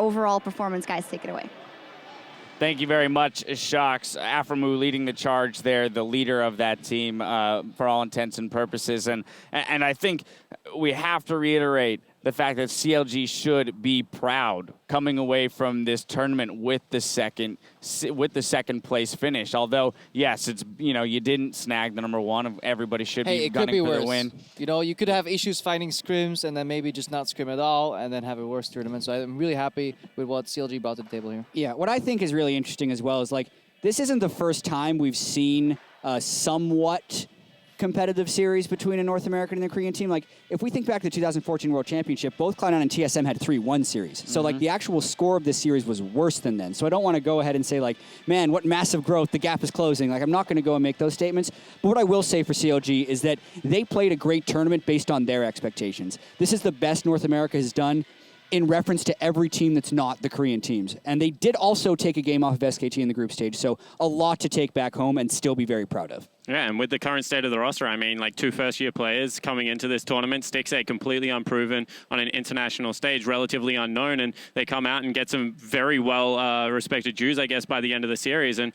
overall performance. Guys, take it away. Thank you very much, Shox. Aframu leading the charge there, the leader of that team for all intents and purposes. And I think we have to reiterate the fact that CLG should be proud coming away from this tournament with the second place finish. Although, yes, it's you didn't snag the number one. Everybody should be gunning for the win. You could have issues finding scrims and then maybe just not scrim at all and then have a worse tournament. So I'm really happy with what CLG brought to the table here. Yeah, what I think is really interesting as well is this isn't the first time we've seen a somewhat competitive series between a North American and a Korean team. If we think back to the 2014 World Championship, both Cloud9 and TSM had 3-1 series. So the actual score of this series was worse than then. So I don't want to go ahead and say man, what massive growth, the gap is closing. I'm not going to go and make those statements. But what I will say for CLG is that they played a great tournament based on their expectations. This is the best North America has done in reference to every team that's not the Korean teams. And they did also take a game off of SKT in the group stage, so a lot to take back home and still be very proud of. Yeah, and with the current state of the roster, I mean, 2 first-year players coming into this tournament, Stixxay completely unproven on an international stage, relatively unknown, and they come out and get some very well-respected dues, I guess, by the end of the series. And,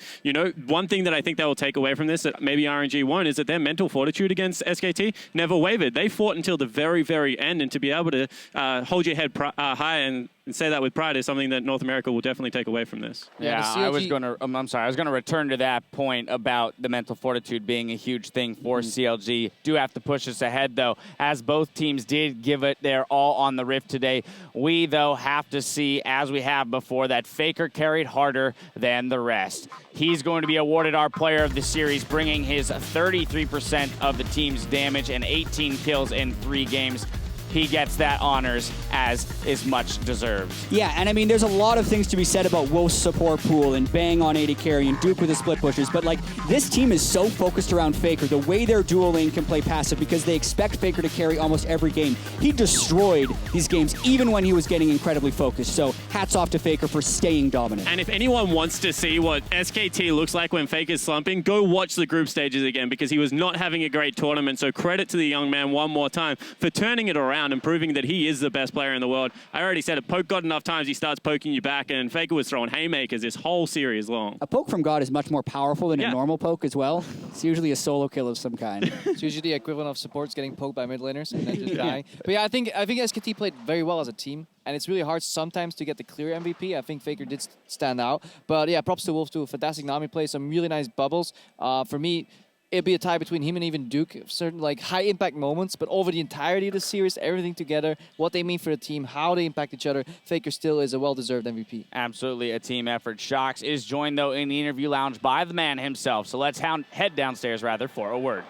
one thing that I think they will take away from this that maybe RNG won't is that their mental fortitude against SKT never wavered. They fought until the very, very end, and to be able to hold your head high and say that with pride is something that North America will definitely take away from this. Yeah, I was going to return to that point about the mental fortitude being a huge thing for CLG. Do have to push us ahead, though, as both teams did give it their all on the Rift today. We, though, have to see, as we have before, that Faker carried harder than the rest. He's going to be awarded our player of the series, bringing his 33% of the team's damage and 18 kills in 3 games. He gets that honors as is much deserved. Yeah, and I mean, there's a lot of things to be said about Wolf's support pool and Bang on AD carry and Duke with the split pushes, but this team is so focused around Faker, the way their dual lane can play passive because they expect Faker to carry almost every game. He destroyed these games even when he was getting incredibly focused, so hats off to Faker for staying dominant. And if anyone wants to see what SKT looks like when Faker's slumping, go watch the group stages again because he was not having a great tournament, so credit to the young man one more time for turning it around and proving that he is the best player in the world. I already said it, poke God enough times, he starts poking you back, and Faker was throwing haymakers this whole series long. A poke from God is much more powerful than a normal poke as well. It's usually a solo kill of some kind. It's usually the equivalent of supports getting poked by mid laners and then just dying. But yeah, I think SKT played very well as a team, and it's really hard sometimes to get the clear MVP. I think Faker did stand out. But yeah, props to Wolf too. Fantastic Nami play, some really nice bubbles. For me, it'd be a tie between him and even Duke. Certain high impact moments, but over the entirety of the series, everything together, what they mean for the team, how they impact each other, Faker still is a well-deserved MVP. Absolutely a team effort. Shox is joined though in the interview lounge by the man himself. So let's head downstairs for a word.